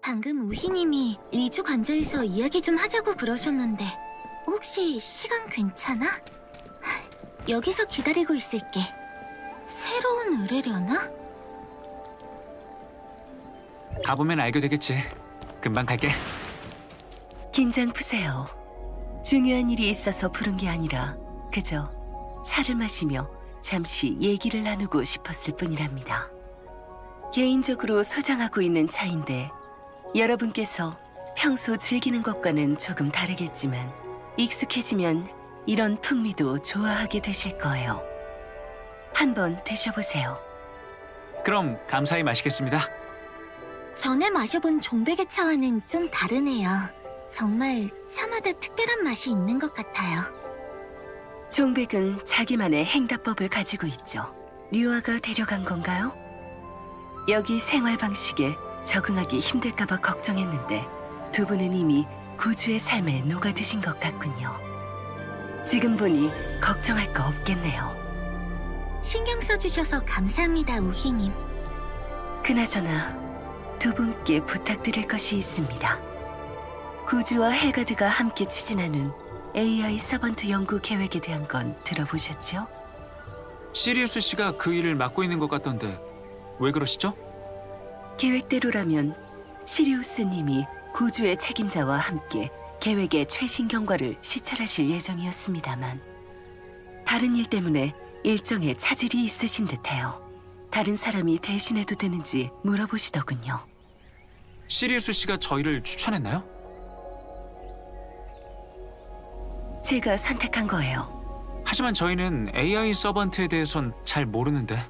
방금 우희님이 리주 관저에서 이야기 좀 하자고 그러셨는데 혹시 시간 괜찮아? 여기서 기다리고 있을게. 새로운 의뢰려나? 가보면 알게 되겠지. 금방 갈게. 긴장 푸세요. 중요한 일이 있어서 부른 게 아니라 그저 차를 마시며 잠시 얘기를 나누고 싶었을 뿐이랍니다. 개인적으로 소장하고 있는 차인데 여러분께서 평소 즐기는 것과는 조금 다르겠지만 익숙해지면 이런 풍미도 좋아하게 되실 거예요. 한번 드셔보세요. 그럼 감사히 마시겠습니다. 전에 마셔본 종베개 차와는 좀 다르네요. 정말 차마다 특별한 맛이 있는 것 같아요. 종백은 자기만의 행다법을 가지고 있죠. 류아가 데려간 건가요? 여기 생활 방식에 적응하기 힘들까봐 걱정했는데 두 분은 이미 구주의 삶에 녹아드신 것 같군요. 지금 보니 걱정할 거 없겠네요. 신경 써주셔서 감사합니다, 우희님. 그나저나 두 분께 부탁드릴 것이 있습니다. 구주와 헬가드가 함께 추진하는 AI 서번트 연구 계획에 대한 건 들어보셨죠? 시리우스 씨가 그 일을 맡고 있는 것 같던데 왜 그러시죠? 계획대로라면 시리우스님이 구주의 책임자와 함께 계획의 최신 경과를 시찰하실 예정이었습니다만 다른 일 때문에 일정에 차질이 있으신 듯해요. 다른 사람이 대신해도 되는지 물어보시더군요. 시리우스 씨가 저희를 추천했나요? 제가 선택한 거예요. 하지만 저희는 AI 서번트에 대해선 잘 모르는데.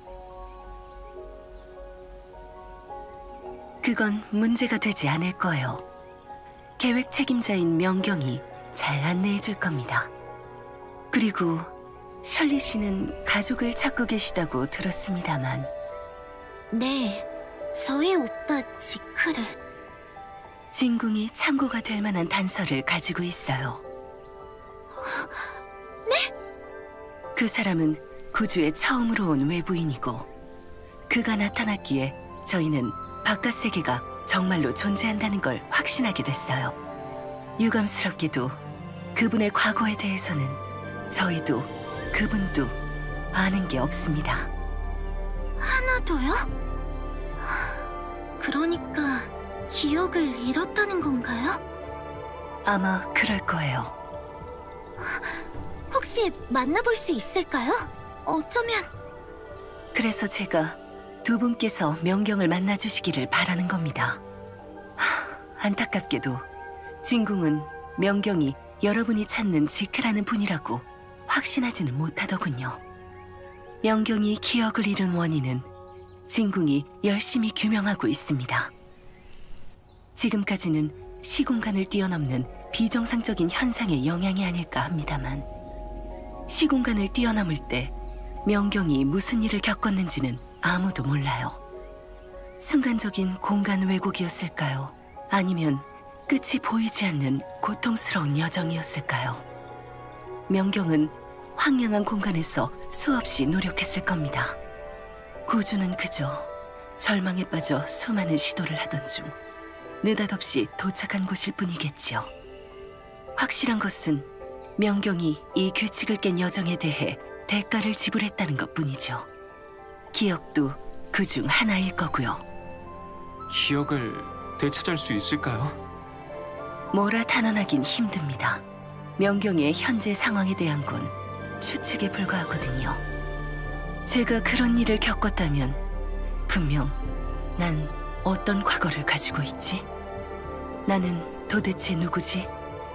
그건 문제가 되지 않을 거예요. 계획 책임자인 명경이 잘 안내해 줄 겁니다. 그리고 셜리 씨는 가족을 찾고 계시다고 들었습니다만. 네, 저희 오빠 지크를. 진궁이 참고가 될 만한 단서를 가지고 있어요. 네? 그 사람은 구주에 처음으로 온 외부인이고 그가 나타났기에 저희는 바깥 세계가 정말로 존재한다는 걸 확신하게 됐어요. 유감스럽게도 그분의 과거에 대해서는 저희도 그분도 아는 게 없습니다. 하나도요? 그러니까 기억을 잃었다는 건가요? 아마 그럴 거예요. 혹시 만나볼 수 있을까요? 어쩌면... 그래서 제가 두 분께서 명경을 만나주시기를 바라는 겁니다. 안타깝게도 진궁은 명경이 여러분이 찾는 지크라는 분이라고 확신하지는 못하더군요. 명경이 기억을 잃은 원인은 진궁이 열심히 규명하고 있습니다. 지금까지는 시공간을 뛰어넘는 비정상적인 현상의 영향이 아닐까 합니다만 시공간을 뛰어넘을 때 명경이 무슨 일을 겪었는지는 아무도 몰라요. 순간적인 공간 왜곡이었을까요? 아니면 끝이 보이지 않는 고통스러운 여정이었을까요? 명경은 황량한 공간에서 수없이 노력했을 겁니다. 구주는 그저 절망에 빠져 수많은 시도를 하던 중 느닷없이 도착한 곳일 뿐이겠지요. 확실한 것은 명경이 이 규칙을 깬 여정에 대해 대가를 지불했다는 것뿐이죠. 기억도 그중 하나일 거고요. 기억을 되찾을 수 있을까요? 뭐라 단언하긴 힘듭니다. 명경의 현재 상황에 대한 건 추측에 불과하거든요. 제가 그런 일을 겪었다면 분명 난 어떤 과거를 가지고 있지? 나는 도대체 누구지?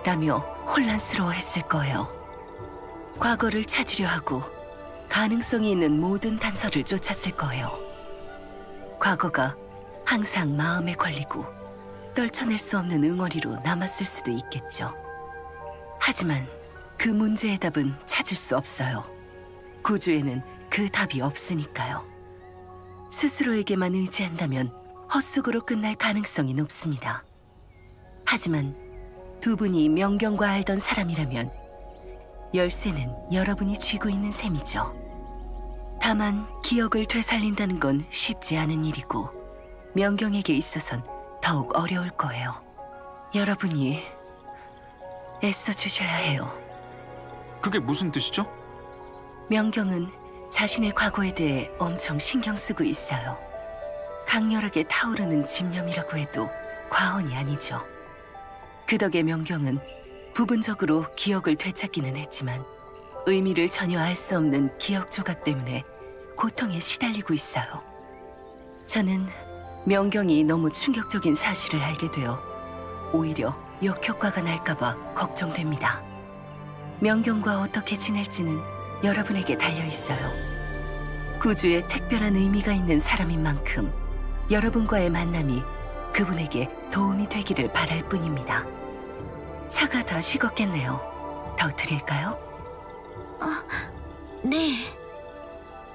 라며 혼란스러워했을 거예요. 과거를 찾으려 하고 가능성이 있는 모든 단서를 쫓았을 거예요. 과거가 항상 마음에 걸리고 떨쳐낼 수 없는 응어리로 남았을 수도 있겠죠. 하지만 그 문제의 답은 찾을 수 없어요. 구주에는 그 답이 없으니까요. 스스로에게만 의지한다면 헛수고로 끝날 가능성이 높습니다. 하지만 두 분이 명경과 알던 사람이라면 열쇠는 여러분이 쥐고 있는 셈이죠. 다만 기억을 되살린다는 건 쉽지 않은 일이고 명경에게 있어선 더욱 어려울 거예요. 여러분이 애써 주셔야 해요. 그게 무슨 뜻이죠? 명경은 자신의 과거에 대해 엄청 신경 쓰고 있어요. 강렬하게 타오르는 집념이라고 해도 과언이 아니죠. 그 덕에 명경은 부분적으로 기억을 되찾기는 했지만 의미를 전혀 알 수 없는 기억 조각 때문에 고통에 시달리고 있어요. 저는 명경이 너무 충격적인 사실을 알게 되어 오히려 역효과가 날까봐 걱정됩니다. 명경과 어떻게 지낼지는 여러분에게 달려 있어요. 구주에 특별한 의미가 있는 사람인 만큼 여러분과의 만남이 그분에게 도움이 되기를 바랄 뿐입니다. 차가 다 식었겠네요. 더 드릴까요? 네.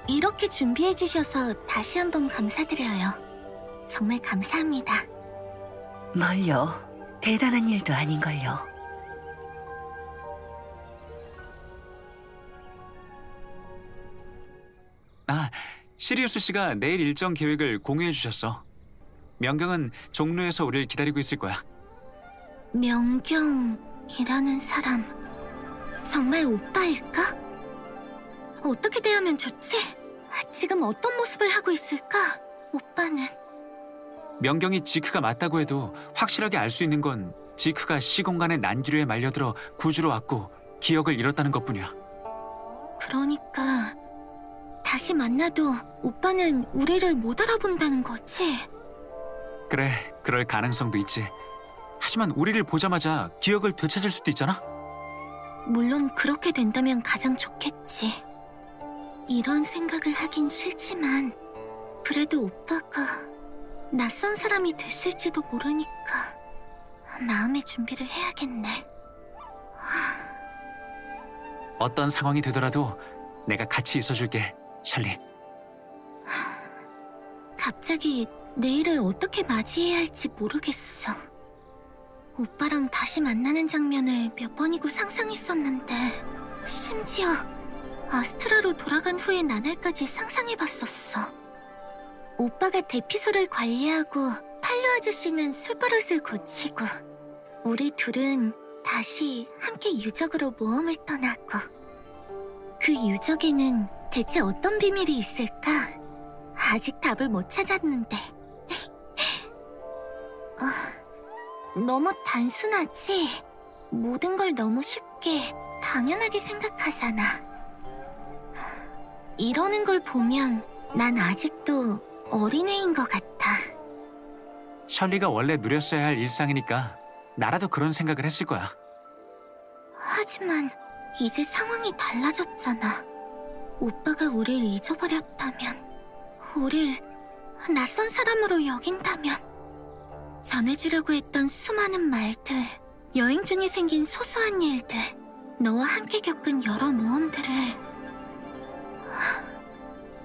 이렇게 준비해 주셔서 다시 한번 감사드려요. 정말 감사합니다. 뭘요? 대단한 일도 아닌걸요. 아, 시리우스 씨가 내일 일정 계획을 공유해 주셨어. 명경은 종로에서 우리를 기다리고 있을 거야. 명경이라는 사람 정말 오빠일까? 어떻게 대하면 좋지? 지금 어떤 모습을 하고 있을까? 오빠는 명경이 지크가 맞다고 해도 확실하게 알 수 있는 건 지크가 시공간의 난기류에 말려들어 구주로 왔고 기억을 잃었다는 것뿐이야. 그러니까 다시 만나도 오빠는 우리를 못 알아본다는 거지? 그래, 그럴 가능성도 있지. 하지만 우리를 보자마자 기억을 되찾을 수도 있잖아? 물론 그렇게 된다면 가장 좋겠지. 이런 생각을 하긴 싫지만 그래도 오빠가 낯선 사람이 됐을지도 모르니까 마음의 준비를 해야겠네. 어떤 상황이 되더라도 내가 같이 있어줄게, 셜리. 갑자기 내일을 어떻게 맞이해야 할지 모르겠어. 오빠랑 다시 만나는 장면을 몇 번이고 상상했었는데 심지어 아스트라로 돌아간 후의 나날까지 상상해봤었어. 오빠가 대피소를 관리하고 팔류 아저씨는 술버릇을 고치고 우리 둘은 다시 함께 유적으로 모험을 떠나고 그 유적에는 대체 어떤 비밀이 있을까? 아직 답을 못 찾았는데 너무 단순하지? 모든 걸 너무 쉽게 당연하게 생각하잖아. 이러는 걸 보면 난 아직도 어린애인 것 같아. 셜리가 원래 누렸어야 할 일상이니까 나라도 그런 생각을 했을 거야. 하지만 이제 상황이 달라졌잖아. 오빠가 우릴 잊어버렸다면, 우릴 낯선 사람으로 여긴다면, 전해주려고 했던 수많은 말들, 여행 중에 생긴 소소한 일들, 너와 함께 겪은 여러 모험들을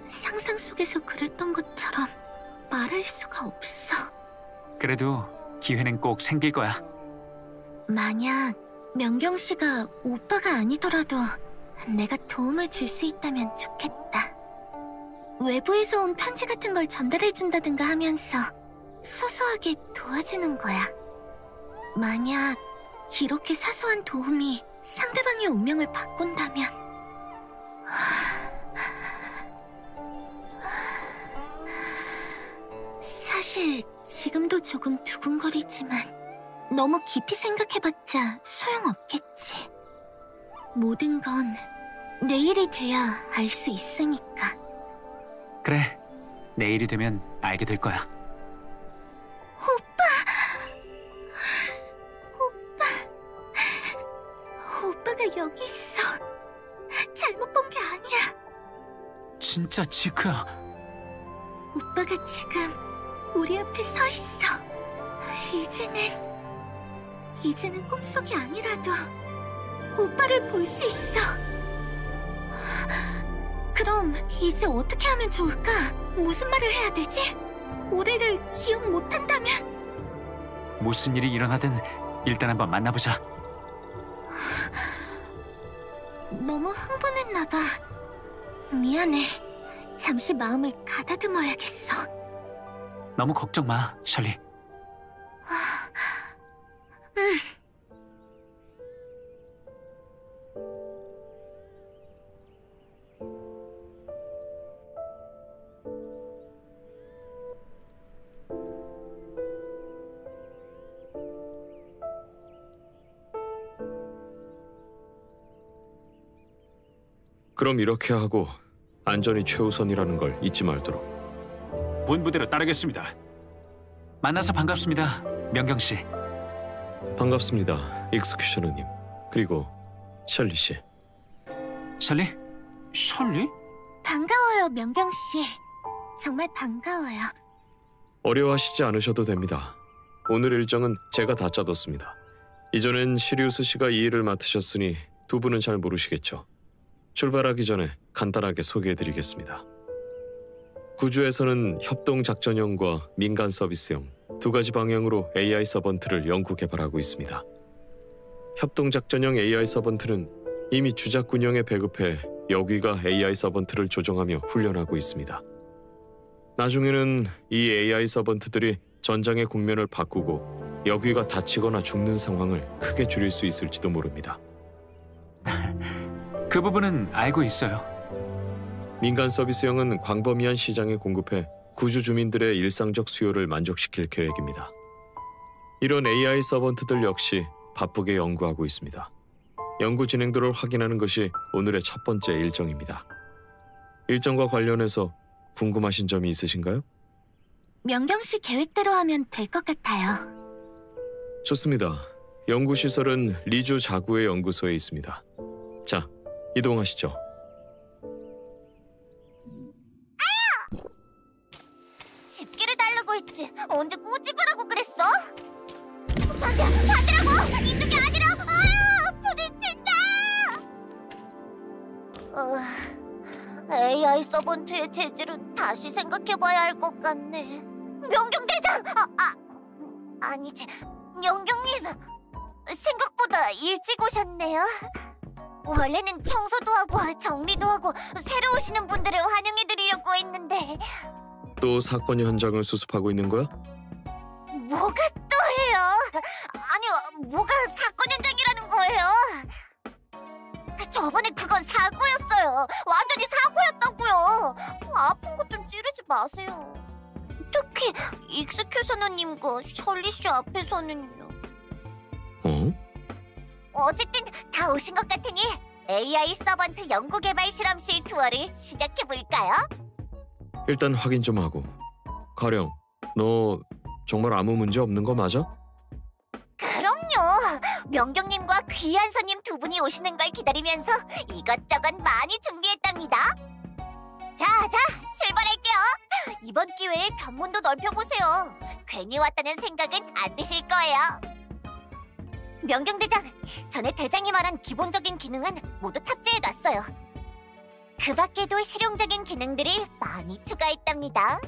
상상 속에서 그랬던 것처럼 말할 수가 없어. 그래도 기회는 꼭 생길 거야. 만약 명경 씨가 오빠가 아니더라도 내가 도움을 줄 수 있다면 좋겠다. 외부에서 온 편지 같은 걸 전달해준다든가 하면서 소소하게 도와주는 거야. 만약 이렇게 사소한 도움이 상대방의 운명을 바꾼다면 사실 지금도 조금 두근거리지만 너무 깊이 생각해봤자 소용없겠지. 모든 건 내일이 돼야 알 수 있으니까. 그래, 내일이 되면 알게 될 거야. 오빠가 여기 있어. 잘못 본 게 아니야. 진짜 지크야. 오빠가 지금 우리 앞에 서 있어. 이제는 꿈속이 아니라도 오빠를 볼 수 있어. 그럼 이제 어떻게 하면 좋을까? 무슨 말을 해야 되지? 우리를 기억 못한다면? 무슨 일이 일어나든 일단 한번 만나보자. 너무 흥분했나 봐. 미안해. 잠시 마음을 가다듬어야겠어. 너무 걱정 마, 셜리. 그럼 이렇게 하고 안전이 최우선이라는 걸 잊지 말도록. 본부대로 따르겠습니다. 만나서 반갑습니다, 명경 씨. 반갑습니다, 익스큐셔너님. 그리고 셜리 씨. 셜리? 셜리? 반가워요, 명경 씨. 정말 반가워요. 어려워하시지 않으셔도 됩니다. 오늘 일정은 제가 다 짜뒀습니다. 이전엔 시리우스 씨가 이 일을 맡으셨으니 두 분은 잘 모르시겠죠. 출발하기 전에 간단하게 소개해드리겠습니다. 구주에서는 협동작전형과 민간 서비스형 두 가지 방향으로 AI 서번트를 연구 개발하고 있습니다. 협동작전형 AI 서번트는 이미 주작군형에 배급해 여귀가 AI 서번트를 조정하며 훈련하고 있습니다. 나중에는 이 AI 서번트들이 전장의 국면을 바꾸고 여귀가 다치거나 죽는 상황을 크게 줄일 수 있을지도 모릅니다. 그 부분은 알고 있어요. 민간 서비스형은 광범위한 시장에 공급해 구주 주민들의 일상적 수요를 만족시킬 계획입니다. 이런 AI 서번트들 역시 바쁘게 연구하고 있습니다. 연구 진행도를 확인하는 것이 오늘의 첫 번째 일정입니다. 일정과 관련해서 궁금하신 점이 있으신가요? 명경 씨 계획대로 하면 될 것 같아요. 좋습니다. 연구시설은 리주 자구의 연구소에 있습니다. 자, 이동하시죠. 집기를 달라고 했지. 언제 꼬집으라고 그랬어? 받으라고! 이쪽이 아니라! 부딪힌다! AI 서번트의 재질은 다시 생각해봐야 할 것 같네. 명경 대장! 아니지. 명경님! 생각보다 일찍 오셨네요. 원래는 청소도 하고 정리도 하고 새로 오시는 분들을 환영해드리려고 했는데 또 사건 현장을 수습하고 있는 거야? 뭐가 또 해요? 아니요, 뭐가 사건 현장이라는 거예요? 저번에 그건 사고였어요. 완전히 사고였다고요. 아픈 거 좀 찌르지 마세요. 특히 익스큐셔너님과 셜리 씨 앞에서는요. 어쨌든 다 오신 것 같으니 AI 서번트 연구개발 실험실 투어를 시작해볼까요? 일단 확인 좀 하고. 가령, 너 정말 아무 문제 없는 거 맞아? 그럼요. 명경님과 귀한 손님 두 분이 오시는 걸 기다리면서 이것저것 많이 준비했답니다. 자, 출발할게요. 이번 기회에 견문도 넓혀보세요. 괜히 왔다는 생각은 안 드실 거예요. 명경대장, 전에 대장이 말한 기본적인 기능은 모두 탑재해놨어요. 그 밖에도 실용적인 기능들을 많이 추가했답니다.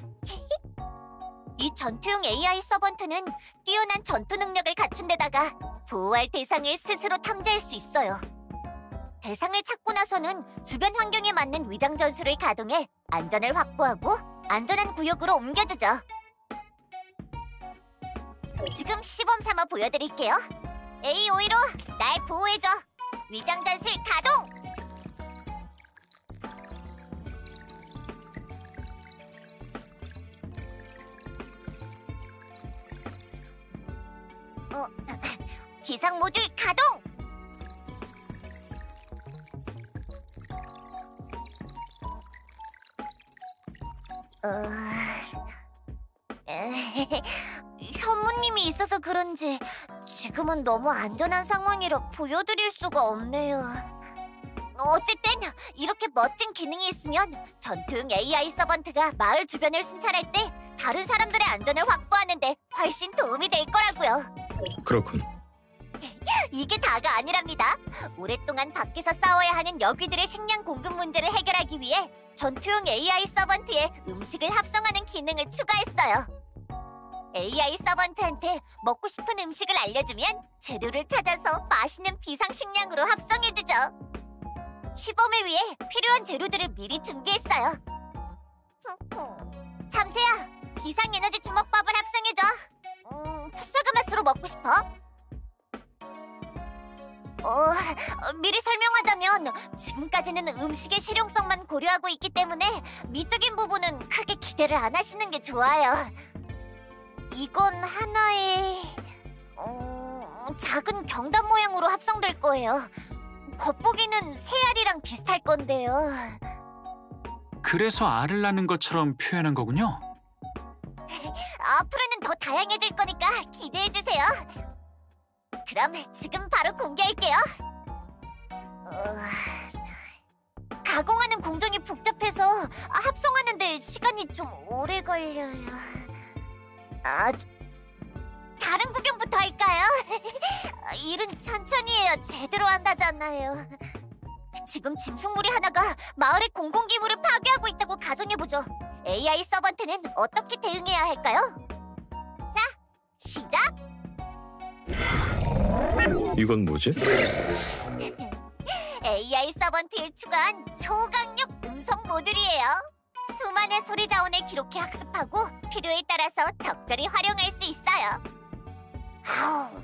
이 전투용 AI 서번트는 뛰어난 전투 능력을 갖춘 데다가 보호할 대상을 스스로 탐지할 수 있어요. 대상을 찾고 나서는 주변 환경에 맞는 위장 전술을 가동해 안전을 확보하고 안전한 구역으로 옮겨주죠. 지금 시범 삼아 보여드릴게요. AOE로 날 보호해줘. 위장 전술 가동! 기상 모듈 가동! 현무님이 있어서 그런지 지금은 너무 안전한 상황이라 보여드릴 수가 없네요. 어쨌든 이렇게 멋진 기능이 있으면 전투용 AI 서번트가 마을 주변을 순찰할 때 다른 사람들의 안전을 확보하는 데 훨씬 도움이 될 거라고요. 그렇군. 이게 다가 아니랍니다. 오랫동안 밖에서 싸워야 하는 여귀들의 식량 공급 문제를 해결하기 위해 전투용 AI 서번트에 음식을 합성하는 기능을 추가했어요. AI 서번트한테 먹고 싶은 음식을 알려주면 재료를 찾아서 맛있는 비상식량으로 합성해주죠. 시범을 위해 필요한 재료들을 미리 준비했어요. 참새야, 비상에너지 주먹밥을 합성해줘. 풋사과 맛으로 먹고 싶어? 미리 설명하자면 지금까지는 음식의 실용성만 고려하고 있기 때문에 미적인 부분은 크게 기대를 안 하시는 게 좋아요. 이건 하나의 작은 경단 모양으로 합성될 거예요. 겉보기는 새알이랑 비슷할 건데요. 그래서 알을 낳는 것처럼 표현한 거군요. 앞으로는 더 다양해질 거니까 기대해주세요. 그럼 지금 바로 공개할게요. 가공하는 공정이 복잡해서 합성하는데 시간이 좀 오래 걸려요. 다른 구경부터 할까요? 일은 천천히 해야 제대로 한다잖아요. 지금 짐승무리 하나가 마을의 공공기물을 파괴하고 있다고 가정해보죠. AI 서번트는 어떻게 대응해야 할까요? 자, 시작! 이건 뭐지? AI 서번트에 추가한 초강력 음성 모듈이에요. 수많은 소리 자원을 기록해 학습하고 필요에 따라서 적절히 활용할 수 있어요. 아우,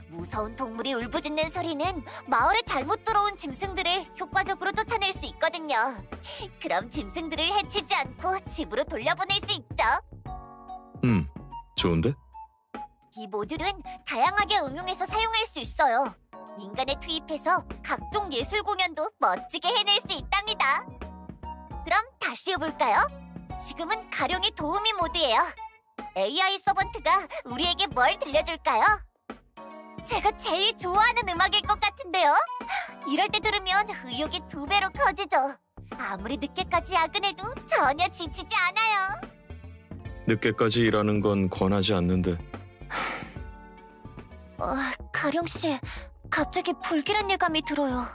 무서운 동물이 울부짖는 소리는 마을에 잘못 들어온 짐승들을 효과적으로 쫓아낼 수 있거든요. 그럼 짐승들을 해치지 않고 집으로 돌려보낼 수 있죠. 좋은데? 이 모듈은 다양하게 응용해서 사용할 수 있어요. 민간에 투입해서 각종 예술 공연도 멋지게 해낼 수 있답니다. 그럼 다시 해볼까요? 지금은 가령의 도우미 모드예요. AI 서번트가 우리에게 뭘 들려줄까요? 제가 제일 좋아하는 음악일 것 같은데요? 이럴 때 들으면 의욕이 2배로 커지죠. 아무리 늦게까지 야근해도 전혀 지치지 않아요. 늦게까지 일하는 건 권하지 않는데. 가령씨, 갑자기 불길한 예감이 들어요.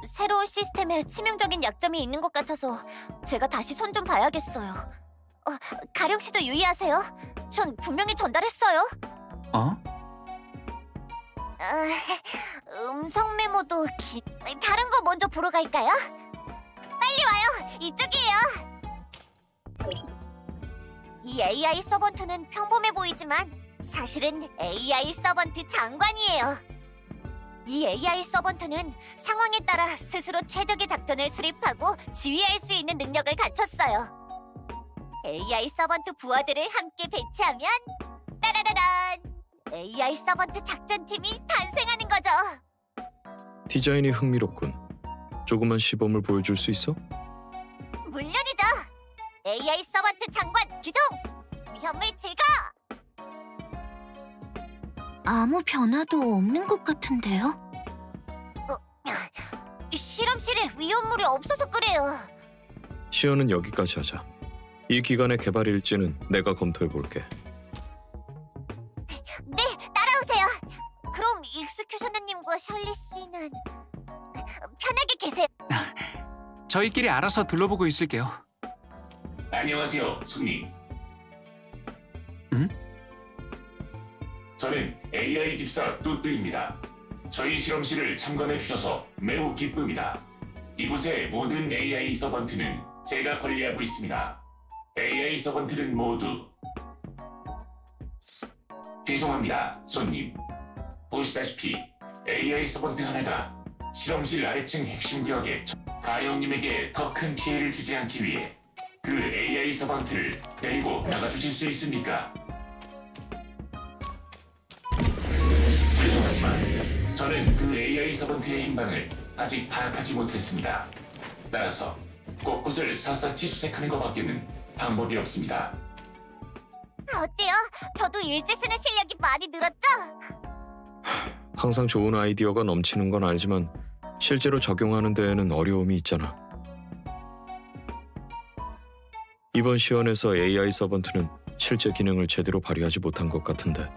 새로운 시스템에 치명적인 약점이 있는 것 같아서 제가 다시 손 좀 봐야겠어요. 가령씨도 유의하세요. 전 분명히 전달했어요. 어? 음성 메모도 다른 거 먼저 보러 갈까요? 빨리 와요. 이쪽이에요. 이 AI 서번트는 평범해 보이지만 사실은 AI 서번트 장관이에요. 이 AI 서번트는 상황에 따라 스스로 최적의 작전을 수립하고 지휘할 수 있는 능력을 갖췄어요. AI 서번트 부하들을 함께 배치하면 따라라란! AI 서번트 작전팀이 탄생하는 거죠. 디자인이 흥미롭군. 조그만 시범을 보여줄 수 있어? 물론이죠. AI 서번트 장관 기동! 위험물 제거! 아무 변화도 없는 것 같은데요? 실험실에 위험물이 없어서 그래요. 시연은 여기까지 하자. 이 기간의 개발 일지는 내가 검토해 볼게. 네, 따라오세요. 그럼 익스큐셔너님과 셜리 씨는 편하게 계세요. 저희끼리 알아서 둘러보고 있을게요. 안녕하세요, 손님. 응? 저는 AI 집사 뚜뚜입니다. 저희 실험실을 참관해 주셔서 매우 기쁩니다. 이곳의 모든 AI 서번트는 제가 관리하고 있습니다. AI 서번트는 모두 죄송합니다, 손님. 보시다시피 AI 서번트 하나가 실험실 아래층 핵심 구역에 가령님에게 더 큰 피해를 주지 않기 위해 그 AI 서번트를 데리고 나가주실 수 있습니까? 죄송하지만 저는 그 AI 서번트의 행방을 아직 파악하지 못했습니다. 따라서 곳곳을 샅샅이 수색하는 것밖에는 방법이 없습니다. 어때요? 저도 일제 쓰는 실력이 많이 늘었죠? 항상 좋은 아이디어가 넘치는 건 알지만 실제로 적용하는 데에는 어려움이 있잖아. 이번 시연에서 AI 서번트는 실제 기능을 제대로 발휘하지 못한 것 같은데.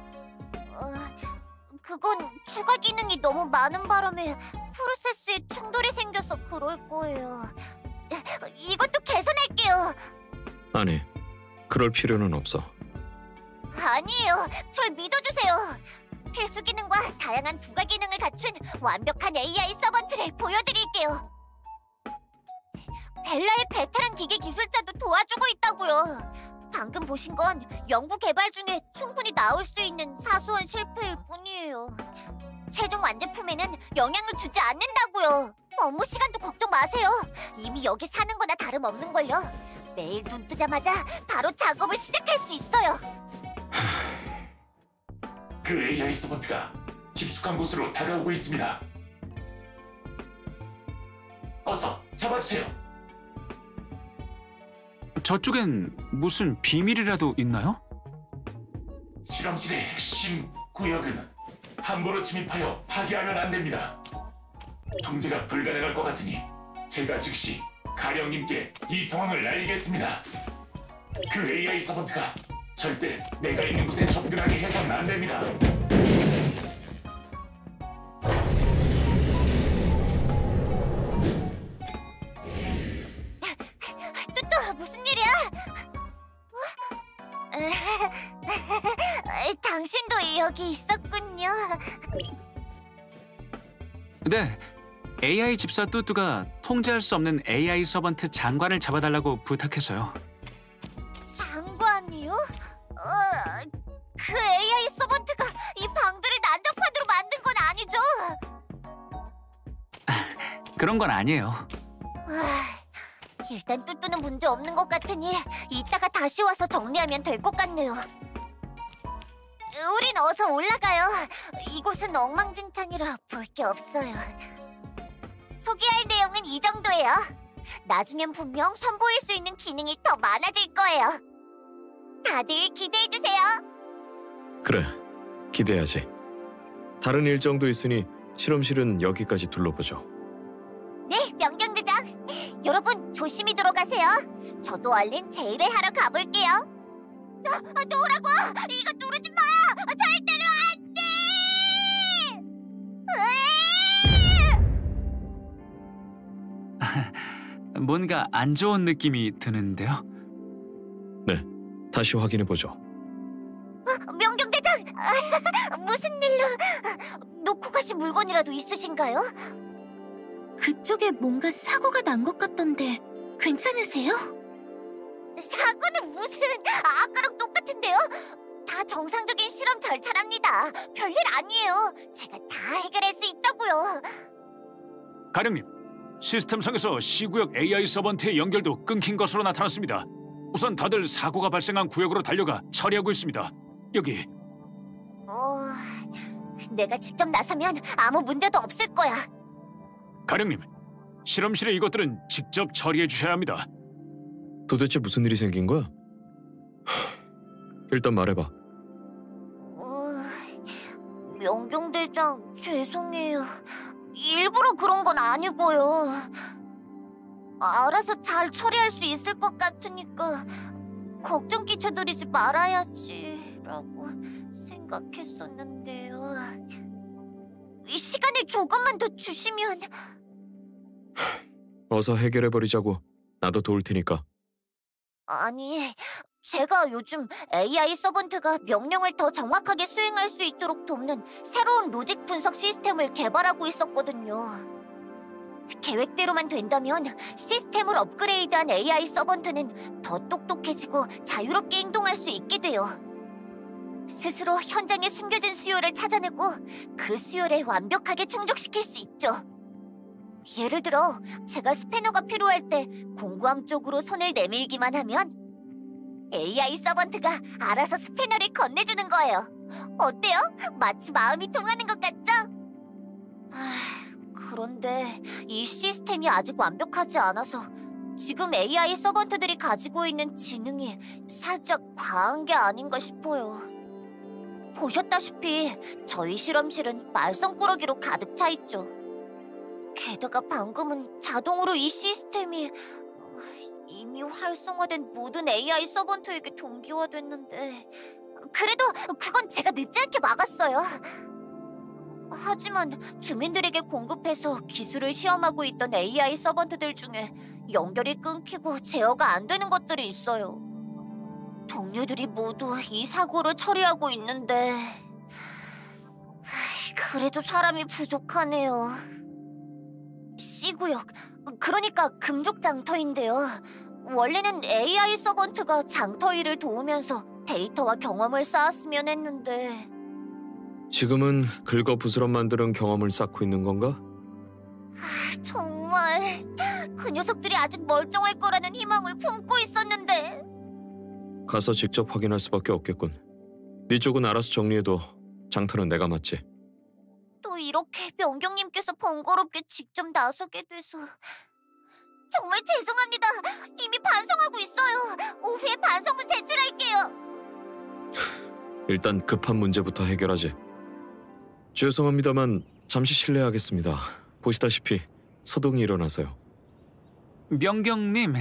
그건 추가 기능이 너무 많은 바람에 프로세스에 충돌이 생겨서 그럴 거예요. 이것도 개선할게요. 아니, 그럴 필요는 없어. 아니에요. 절 믿어주세요. 필수 기능과 다양한 부가 기능을 갖춘 완벽한 AI 서번트를 보여드릴게요. 벨라의 베테랑 기계 기술자도 도와주고 있다고요. 방금 보신 건 연구 개발 중에 충분히 나올 수 있는 사소한 실패일 뿐이에요. 최종 완제품에는 영향을 주지 않는다고요. 업무 시간도 걱정 마세요. 이미 여기 사는 거나 다름없는걸요. 내일 눈 뜨자마자 바로 작업을 시작할 수 있어요. 그 AI 서번트가 깊숙한 곳으로 다가오고 있습니다. 잡아주세요. 저쪽엔 무슨 비밀이라도 있나요? 실험실의 핵심 구역은 함부로 침입하여 파괴하면 안 됩니다. 통제가 불가능할 것 같으니 제가 즉시 가령님께 이 상황을 알리겠습니다. 그 AI 서번트가 절대 내가 있는 곳에 접근하게 해서는 안 됩니다. 뚜뚜, 무슨 일이야? 당신도 여기 있었군요. 네, AI 집사 뚜뚜가 통제할 수 없는 AI 서번트 장관을 잡아달라고 부탁해서요. 장관이요? 그 AI 서번트가 이 방들을 난장판으로 만든 건 아니죠? 그런 건 아니에요. 일단 뚜뚜는 문제 없는 것 같으니 이따가 다시 와서 정리하면 될 것 같네요. 우린 어서 올라가요. 이곳은 엉망진창이라 볼 게 없어요. 소개할 내용은 이 정도예요. 나중엔 분명 선보일 수 있는 기능이 더 많아질 거예요. 다들 기대해주세요. 그래, 기대하지. 다른 일정도 있으니 실험실은 여기까지 둘러보죠. 네, 명경대장. 여러분 조심히 들어가세요. 저도 얼른 제 일을 하러 가볼게요. 놓으라고! 이거 누르지 마! 절대로 안 돼! 뭔가 안 좋은 느낌이 드는데요. 네, 다시 확인해보죠. 명경대장! 무슨 일로? 놓고 가신 물건이라도 있으신가요? 그쪽에 뭔가 사고가 난 것 같던데 괜찮으세요? 사고는 무슨... 아까랑 똑같은데요? 다 정상적인 실험 절차랍니다. 별일 아니에요. 제가 다 해결할 수 있다고요. 가령님, 시스템상에서 C구역 AI 서번트의 연결도 끊긴 것으로 나타났습니다. 우선 다들 사고가 발생한 구역으로 달려가 처리하고 있습니다. 여기. 내가 직접 나서면 아무 문제도 없을 거야. 가령님, 실험실의 이것들은 직접 처리해 주셔야 합니다. 도대체 무슨 일이 생긴 거야? 일단 말해봐. 명경대장, 죄송해요. 일부러 그런 건 아니고요. 알아서 잘 처리할 수 있을 것 같으니까 걱정 끼쳐드리지 말아야지라고 생각했었는데요. 이 시간을 조금만 더 주시면... 어서 해결해버리자고. 나도 도울 테니까. 아니, 제가 요즘 AI 서번트가 명령을 더 정확하게 수행할 수 있도록 돕는 새로운 로직 분석 시스템을 개발하고 있었거든요. 계획대로만 된다면 시스템을 업그레이드한 AI 서번트는 더 똑똑해지고 자유롭게 행동할 수 있게 돼요. 스스로 현장에 숨겨진 수요를 찾아내고 그 수요를 완벽하게 충족시킬 수 있죠. 예를 들어 제가 스패너가 필요할 때 공구함 쪽으로 손을 내밀기만 하면 AI 서번트가 알아서 스패너를 건네주는 거예요. 어때요? 마치 마음이 통하는 것 같죠? 그런데 이 시스템이 아직 완벽하지 않아서 지금 AI 서번트들이 가지고 있는 지능이 살짝 과한 게 아닌가 싶어요. 보셨다시피 저희 실험실은 말썽꾸러기로 가득 차 있죠. 게다가 방금은 자동으로 이 시스템이 이미 활성화된 모든 AI 서번트에게 동기화됐는데 그래도 그건 제가 늦지 않게 막았어요. 하지만 주민들에게 공급해서 기술을 시험하고 있던 AI 서번트들 중에 연결이 끊기고 제어가 안 되는 것들이 있어요. 동료들이 모두 이 사고를 처리하고 있는데 그래도 사람이 부족하네요. C구역, 그러니까 금족 장터인데요. 원래는 AI 서번트가 장터 일을 도우면서 데이터와 경험을 쌓았으면 했는데 지금은 긁어 부스럼 만드는 경험을 쌓고 있는 건가? 정말 그 녀석들이 아직 멀쩡할 거라는 희망을 품고 있었는데 가서 직접 확인할 수밖에 없겠군. 네 쪽은 알아서 정리해도 장터는 내가 맡지. 또 이렇게 명경님께서 번거롭게 직접 나서게 돼서 정말 죄송합니다. 이미 반성하고 있어요. 오후에 반성문 제출할게요. 일단 급한 문제부터 해결하지. 죄송합니다만 잠시 실례하겠습니다. 보시다시피 서동이 일어나서요. 명경님,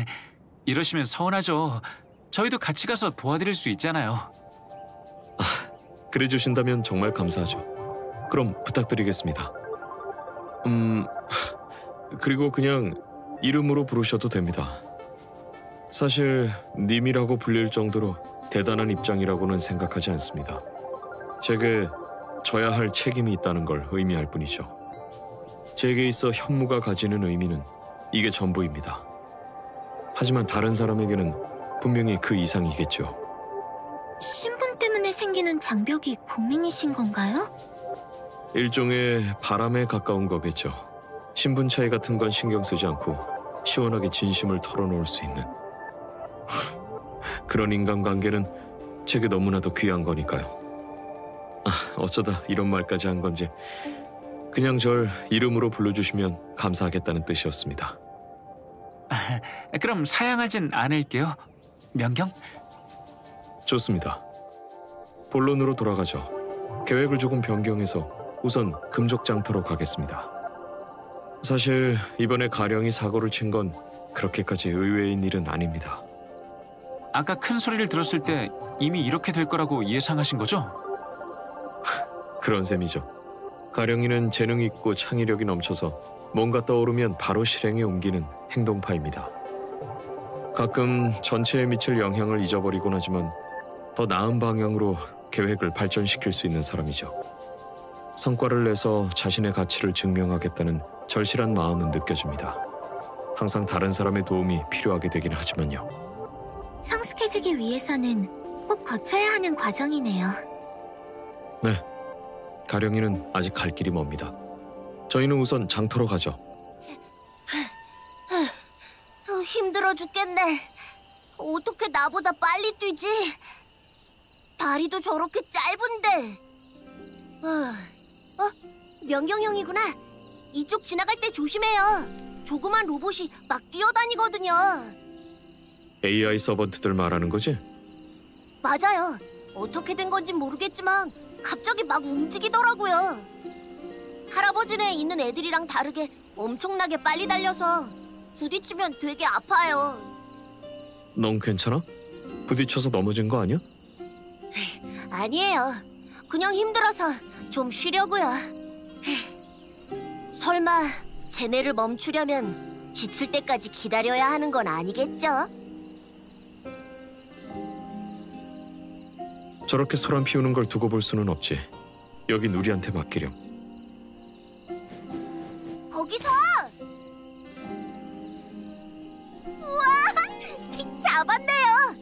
이러시면 서운하죠. 저희도 같이 가서 도와드릴 수 있잖아요. 그래 주신다면 정말 감사하죠. 그럼 부탁드리겠습니다. 그리고 그냥 이름으로 부르셔도 됩니다. 사실 님이라고 불릴 정도로 대단한 입장이라고는 생각하지 않습니다. 제게 져야 할 책임이 있다는 걸 의미할 뿐이죠. 제게 있어 현무가 가지는 의미는 이게 전부입니다. 하지만 다른 사람에게는 분명히 그 이상이겠죠. 신분 때문에 생기는 장벽이 고민이신 건가요? 일종의 바람에 가까운 거겠죠. 신분 차이 같은 건 신경 쓰지 않고 시원하게 진심을 털어놓을 수 있는 그런 인간관계는 제게 너무나도 귀한 거니까요. 어쩌다 이런 말까지 한 건지 그냥 절 이름으로 불러주시면 감사하겠다는 뜻이었습니다. 그럼 사양하진 않을게요. 명경? 좋습니다. 본론으로 돌아가죠. 계획을 조금 변경해서 우선 금족장터로 가겠습니다. 사실 이번에 가령이 사고를 친 건 그렇게까지 의외인 일은 아닙니다. 아까 큰 소리를 들었을 때 이미 이렇게 될 거라고 예상하신 거죠? 그런 셈이죠. 가령이는 재능 있고 창의력이 넘쳐서 뭔가 떠오르면 바로 실행에 옮기는 행동파입니다. 가끔 전체에 미칠 영향을 잊어버리곤 하지만 더 나은 방향으로 계획을 발전시킬 수 있는 사람이죠. 성과를 내서 자신의 가치를 증명하겠다는 절실한 마음은 느껴집니다. 항상 다른 사람의 도움이 필요하게 되긴 하지만요. 성숙해지기 위해서는 꼭 거쳐야 하는 과정이네요. 네, 가령이는 아직 갈 길이 멉니다. 저희는 우선 장터로 가죠. 힘들어 죽겠네. 어떻게 나보다 빨리 뛰지? 다리도 저렇게 짧은데. 명경 형이구나. 이쪽 지나갈 때 조심해요. 조그만 로봇이 막 뛰어다니거든요. AI 서번트들 말하는 거지? 맞아요. 어떻게 된 건진 모르겠지만 갑자기 막 움직이더라고요. 할아버지네 있는 애들이랑 다르게 엄청나게 빨리 달려서 부딪히면 되게 아파요. 넌 괜찮아? 부딪혀서 넘어진 거 아니야? 아니에요. 그냥 힘들어서 좀 쉬려고요. 설마 쟤네를 멈추려면 지칠 때까지 기다려야 하는 건 아니겠죠? 저렇게 소란 피우는 걸 두고 볼 수는 없지. 여긴 우리한테 맡기렴. 거기서! 우와! 잡았네요!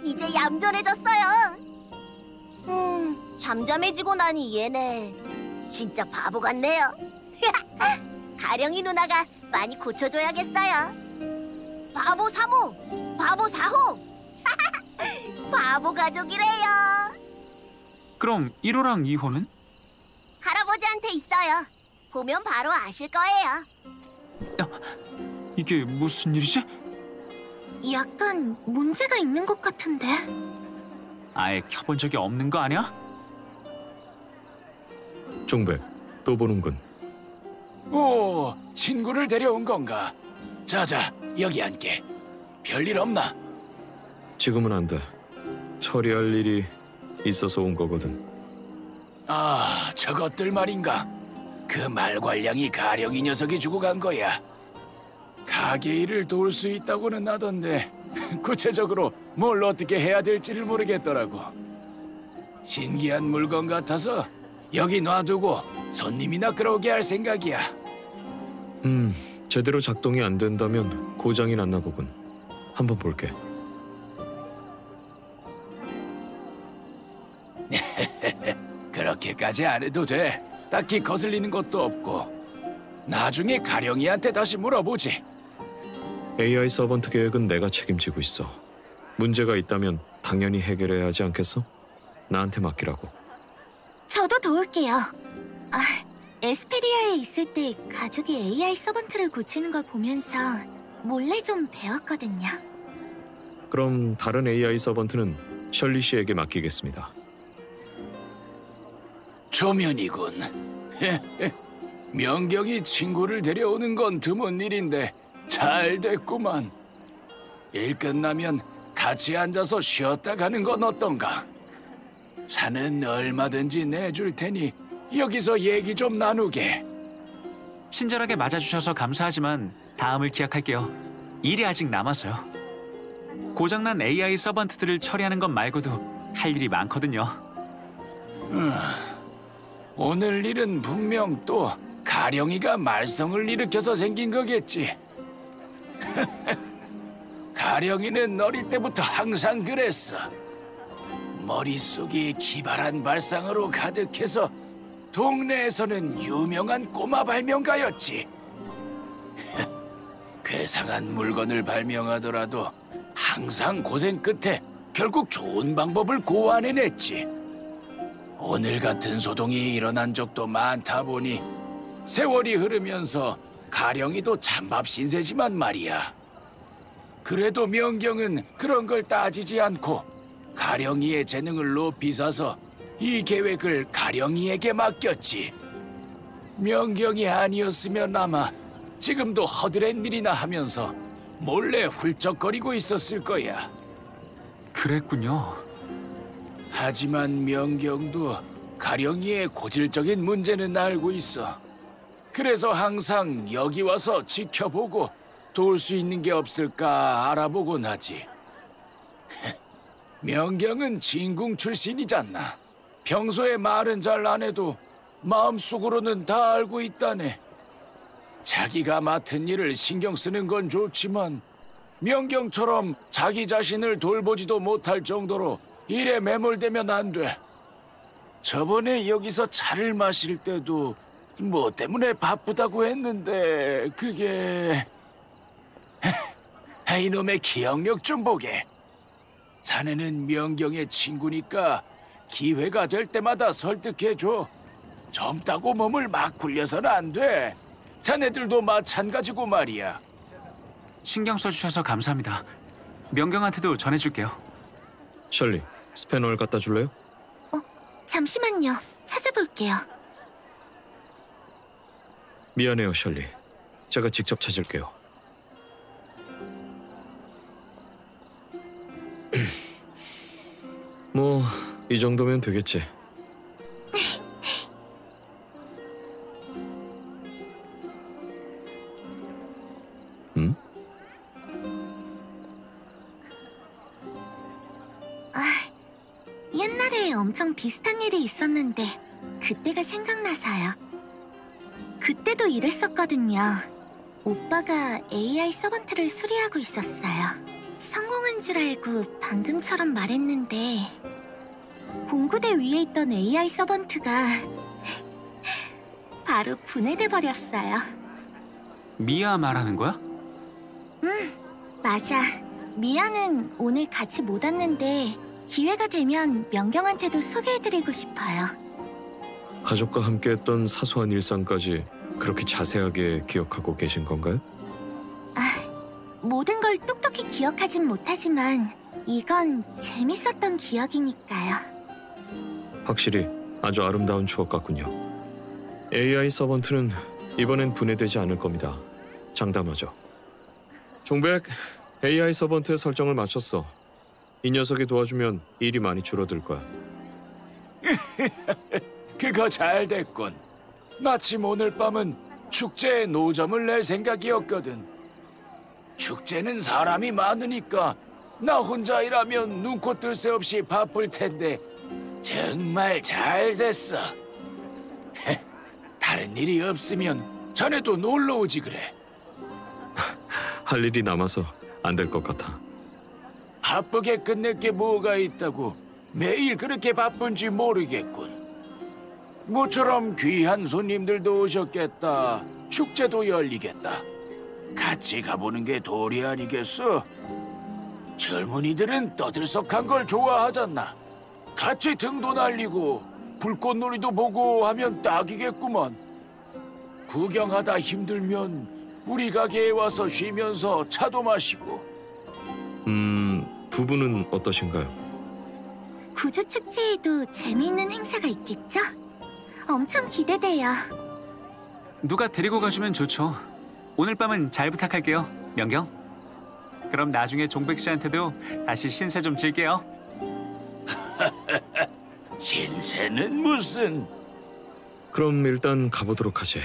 이제 얌전해졌어요. 잠잠해지고 나니 얘네 진짜 바보 같네요. 가령이 누나가 많이 고쳐줘야겠어요. 바보 3호, 바보 4호, 바보 가족이래요. 그럼 1호랑 2호는? 할아버지한테 있어요. 보면 바로 아실 거예요. 이게 무슨 일이지? 약간 문제가 있는 것 같은데. 아예 켜본 적이 없는 거 아니야? 종백, 또 보는군. 오, 친구를 데려온 건가? 자자, 여기 앉게. 별일 없나? 지금은 안 돼. 처리할 일이 있어서 온 거거든. 아, 저것들 말인가? 그 말괄량이 가령이 녀석이 주고 간 거야. 가게 일을 도울 수 있다고는 하던데 구체적으로 뭘 어떻게 해야 될지를 모르겠더라고. 신기한 물건 같아서 여기 놔두고 손님이나 끌어오게 할 생각이야. 제대로 작동이 안 된다면 고장이 났나 보군. 한번 볼게. 그렇게까지 안 해도 돼. 딱히 거슬리는 것도 없고. 나중에 가령이한테 다시 물어보지. AI 서번트 계획은 내가 책임지고 있어. 문제가 있다면 당연히 해결해야 하지 않겠어? 나한테 맡기라고. 저도 도울게요. 에스페리아에 있을 때 가족이 AI 서번트를 고치는 걸 보면서 몰래 좀 배웠거든요. 그럼 다른 AI 서번트는 셜리 씨에게 맡기겠습니다. 조면이군. 명경이 친구를 데려오는 건 드문 일인데 잘 됐구만. 일 끝나면 같이 앉아서 쉬었다 가는 건 어떤가? 차는 얼마든지 내줄 테니 여기서 얘기 좀 나누게. 친절하게 맞아주셔서 감사하지만 다음을 기약할게요. 일이 아직 남았어요. 고장난 AI 서번트들을 처리하는 것 말고도 할 일이 많거든요. 오늘 일은 분명 또 가령이가 말썽을 일으켜서 생긴 거겠지. 가령이는 어릴 때부터 항상 그랬어. 머릿속이 기발한 발상으로 가득해서 동네에서는 유명한 꼬마 발명가였지. 괴상한 물건을 발명하더라도 항상 고생 끝에 결국 좋은 방법을 고안해냈지. 오늘 같은 소동이 일어난 적도 많다 보니 세월이 흐르면서 가령이도 찬밥 신세지만 말이야. 그래도 명경은 그런 걸 따지지 않고 가령이의 재능을 높이 사서 이 계획을 가령이에게 맡겼지. 명경이 아니었으면 아마 지금도 허드렛 일이나 하면서 몰래 훌쩍거리고 있었을 거야. 그랬군요. 하지만 명경도 가령이의 고질적인 문제는 알고 있어. 그래서 항상 여기 와서 지켜보고 도울 수 있는 게 없을까 알아보곤 하지. 명경은 진궁 출신이잖아. 평소에 말은 잘 안 해도 마음속으로는 다 알고 있다네. 자기가 맡은 일을 신경 쓰는 건 좋지만 명경처럼 자기 자신을 돌보지도 못할 정도로 일에 매몰되면 안 돼. 저번에 여기서 차를 마실 때도 뭐 때문에 바쁘다고 했는데 그게... 이놈의 기억력 좀 보게. 자네는 명경의 친구니까 기회가 될 때마다 설득해줘. 젊다고 몸을 막 굴려서는 안 돼. 자네들도 마찬가지고 말이야. 신경 써주셔서 감사합니다. 명경한테도 전해줄게요. 셜리, 스패너를 갖다 줄래요? 잠시만요. 찾아볼게요. 미안해요, 셜리. 제가 직접 찾을게요. 뭐, 이 정도면 되겠지. 응? 옛날에 엄청 비슷한 일이 있었는데 그때가 생각나서요. 그때도 이랬었거든요. 오빠가 AI 서번트를 수리하고 있었어요. 성공한 줄 알고 방금처럼 말했는데 본고대 위에 있던 AI 서번트가 바로 분해돼 버렸어요. 미아 말하는 거야? 맞아. 미아는 오늘 같이 못 왔는데 기회가 되면 명경한테도 소개해드리고 싶어요. 가족과 함께했던 사소한 일상까지 그렇게 자세하게 기억하고 계신 건가요? 모든 걸 똑똑히 기억하진 못하지만 이건 재밌었던 기억이니까요. 확실히 아주 아름다운 추억 같군요. AI 서번트는 이번엔 분해되지 않을 겁니다. 장담하죠. 종백, AI 서번트의 설정을 마쳤어. 이 녀석이 도와주면 일이 많이 줄어들 거야. 그거 잘 됐군. 마침 오늘 밤은 축제에 노점을 낼 생각이었거든. 축제는 사람이 많으니까 나 혼자 일하면 눈코 뜰 새 없이 바쁠 텐데 정말 잘 됐어. 다른 일이 없으면 자네도 놀러 오지 그래. 할 일이 남아서 안 될 것 같아. 바쁘게 끝낼 게 뭐가 있다고 매일 그렇게 바쁜지 모르겠군. 모처럼 귀한 손님들도 오셨겠다. 축제도 열리겠다. 같이 가보는 게 도리 아니겠어? 젊은이들은 떠들썩한 걸 좋아하잖아. 같이 등도 날리고 불꽃놀이도 보고 하면 딱이겠구먼. 구경하다 힘들면 우리 가게에 와서 쉬면서 차도 마시고. 두 분은 어떠신가요? 구주 축제에도 재미있는 행사가 있겠죠? 엄청 기대돼요. 누가 데리고 가시면 좋죠. 오늘 밤은 잘 부탁할게요, 명경. 그럼 나중에 종백 씨한테도 다시 신세 좀 질게요. 신세는 무슨? 그럼 일단 가보도록 하지.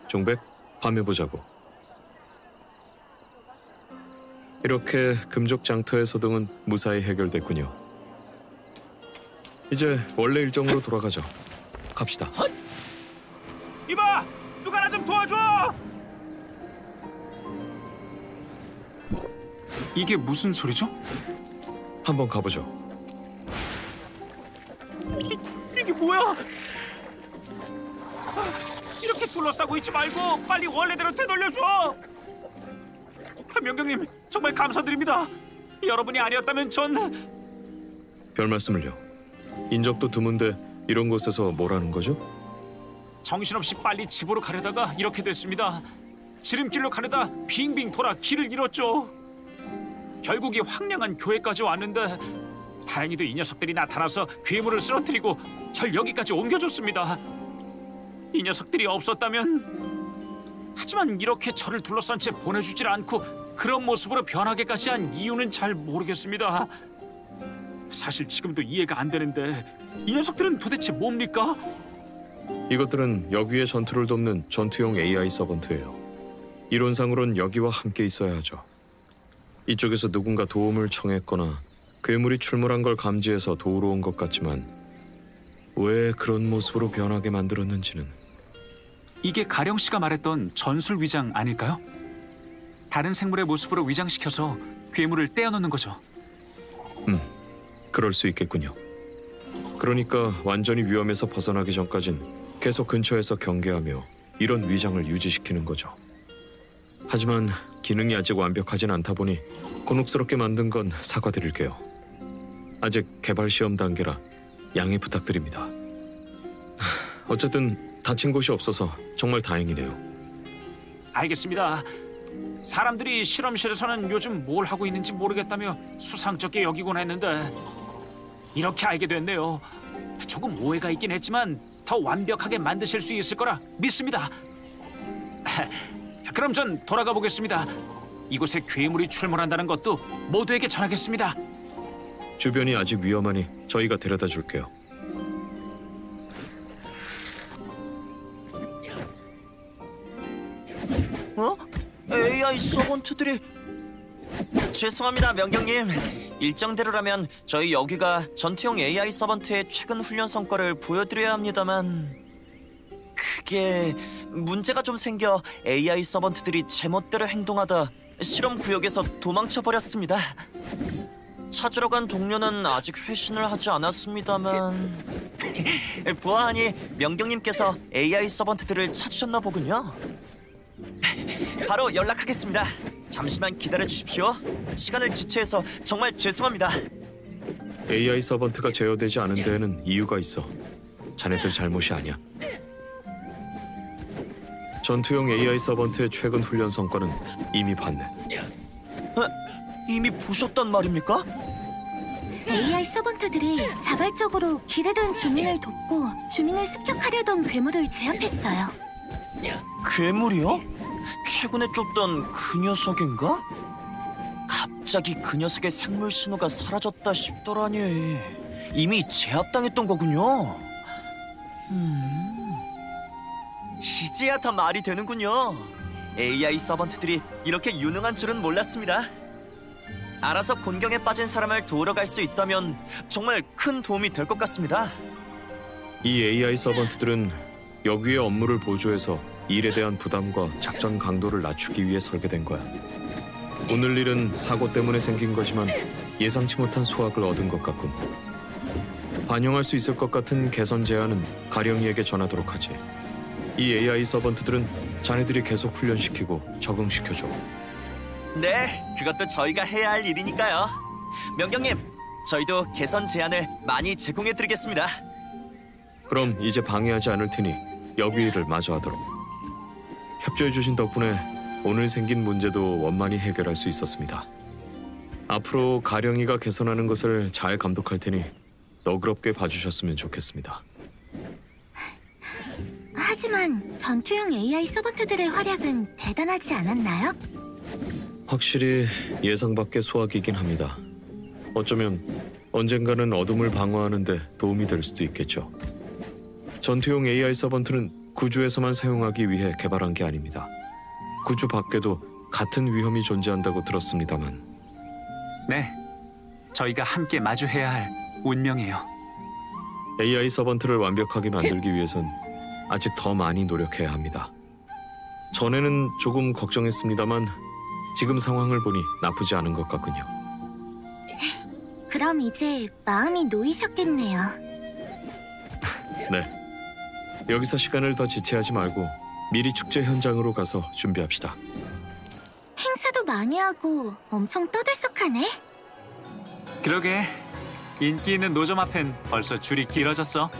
종백, 밤에 보자고. 이렇게 금족 장터의 소동은 무사히 해결됐군요. 이제 원래 일정으로 돌아가죠. 갑시다. 이봐! 누가 나 좀 도와줘! 이게 무슨 소리죠? 한번 가보죠. 이게 뭐야? 이렇게 둘러싸고 있지 말고 빨리 원래대로 되돌려줘! 명경님, 정말 감사드립니다. 여러분이 아니었다면 전... 별 말씀을요. 인적도 드문데 이런 곳에서 뭘 하는 거죠? 정신없이 빨리 집으로 가려다가 이렇게 됐습니다. 지름길로 가려다 빙빙 돌아 길을 잃었죠. 결국 이 황량한 교회까지 왔는데 다행히도 이 녀석들이 나타나서 괴물을 쓰러뜨리고 절 여기까지 옮겨줬습니다. 이 녀석들이 없었다면... 하지만 이렇게 저를 둘러싼 채 보내주질 않고 그런 모습으로 변하게까지 한 이유는 잘 모르겠습니다. 사실 지금도 이해가 안 되는데 이 녀석들은 도대체 뭡니까? 이것들은 여기의 전투를 돕는 전투용 AI 서번트예요. 이론상으론 여기와 함께 있어야 하죠. 이쪽에서 누군가 도움을 청했거나 괴물이 출몰한 걸 감지해서 도우러 온 것 같지만 왜 그런 모습으로 변하게 만들었는지는... 이게 가령 씨가 말했던 전술 위장 아닐까요? 다른 생물의 모습으로 위장시켜서 괴물을 떼어놓는 거죠. 그럴 수 있겠군요. 그러니까 완전히 위험에서 벗어나기 전까진 계속 근처에서 경계하며 이런 위장을 유지시키는 거죠. 하지만 기능이 아직 완벽하진 않다 보니 곤혹스럽게 만든 건 사과드릴게요. 아직 개발 시험 단계라 양해 부탁드립니다. 어쨌든 다친 곳이 없어서 정말 다행이네요. 알겠습니다. 사람들이 실험실에서는 요즘 뭘 하고 있는지 모르겠다며 수상쩍게 여기곤 했는데 이렇게 알게 됐네요. 조금 오해가 있긴 했지만 더 완벽하게 만드실 수 있을 거라 믿습니다. 그럼 전 돌아가 보겠습니다. 이곳에 괴물이 출몰한다는 것도 모두에게 전하겠습니다. 주변이 아직 위험하니 저희가 데려다 줄게요. 어? AI 서번트들이... 죄송합니다, 명경님. 일정대로라면 저희 여기가 전투용 AI 서번트의 최근 훈련 성과를 보여드려야 합니다만... 그게... 문제가 좀 생겨 AI 서번트들이 제멋대로 행동하다 실험 구역에서 도망쳐버렸습니다. 찾으러 간 동료는 아직 회신을 하지 않았습니다만... 보아하니 명경님께서 AI 서번트들을 찾으셨나 보군요. 바로 연락하겠습니다. 잠시만 기다려 주십시오. 시간을 지체해서 정말 죄송합니다. AI 서번트가 제어되지 않은 데에는 이유가 있어. 자네들 잘못이 아니야. 전투용 AI 서번트의 최근 훈련 성과는 이미 봤네. 이미 보셨단 말입니까? AI 서번트들이 자발적으로 길 잃은 주민을 돕고 주민을 습격하려던 괴물을 제압했어요. 괴물이요? 최근에 쫓던 그 녀석인가? 갑자기 그 녀석의 생물 신호가 사라졌다 싶더라니. 이미 제압당했던 거군요. 이제야 더 말이 되는군요. AI 서번트들이 이렇게 유능한 줄은 몰랐습니다. 알아서 곤경에 빠진 사람을 도우러 갈 수 있다면 정말 큰 도움이 될 것 같습니다. 이 AI 서번트들은 여기의 업무를 보조해서 일에 대한 부담과 작전 강도를 낮추기 위해 설계된 거야. 오늘 일은 사고 때문에 생긴 거지만 예상치 못한 수확을 얻은 것 같군. 반영할 수 있을 것 같은 개선 제안은 가령이에게 전하도록 하지. 이 AI 서번트들은 자네들이 계속 훈련시키고 적응시켜줘. 네, 그것도 저희가 해야 할 일이니까요. 명경님, 저희도 개선 제안을 많이 제공해드리겠습니다. 그럼 이제 방해하지 않을 테니 여기 일을 마저 하도록. 협조해주신 덕분에 오늘 생긴 문제도 원만히 해결할 수 있었습니다. 앞으로 가령이가 개선하는 것을 잘 감독할 테니 너그럽게 봐주셨으면 좋겠습니다. 하지만 전투용 AI 서번트들의 활약은 대단하지 않았나요? 확실히 예상 밖의 소화기이긴 합니다. 어쩌면 언젠가는 어둠을 방어하는 데 도움이 될 수도 있겠죠. 전투용 AI 서번트는 구주에서만 사용하기 위해 개발한 게 아닙니다. 구주 밖에도 같은 위험이 존재한다고 들었습니다만. 네, 저희가 함께 마주해야 할 운명이에요. AI 서번트를 완벽하게 만들기 위해선 아직 더 많이 노력해야 합니다. 전에는 조금 걱정했습니다만 지금 상황을 보니 나쁘지 않은 것 같군요. 그럼 이제 마음이 놓이셨겠네요. 네. 여기서 시간을 더 지체하지 말고 미리 축제 현장으로 가서 준비합시다. 행사도 많이 하고 엄청 떠들썩하네. 그러게, 인기 있는 노점 앞엔 벌써 줄이 길어졌어.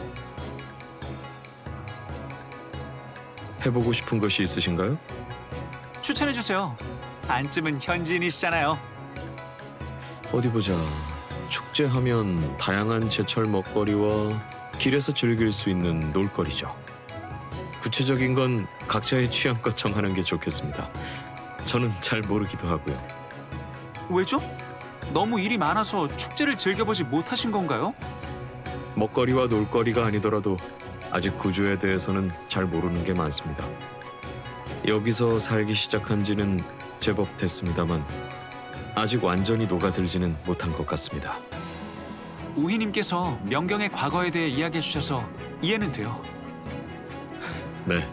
해보고 싶은 것이 있으신가요? 추천해주세요. 반쯤은 현지인이시잖아요. 어디 보자. 축제하면 다양한 제철 먹거리와 길에서 즐길 수 있는 놀거리죠. 구체적인 건 각자의 취향껏 정하는 게 좋겠습니다. 저는 잘 모르기도 하고요. 왜죠? 너무 일이 많아서 축제를 즐겨보지 못하신 건가요? 먹거리와 놀거리가 아니더라도 아직 구주에 대해서는 잘 모르는 게 많습니다. 여기서 살기 시작한 지는 제법 됐습니다만 아직 완전히 녹아들지는 못한 것 같습니다. 우희님께서 명경의 과거에 대해 이야기해 주셔서 이해는 돼요. 네,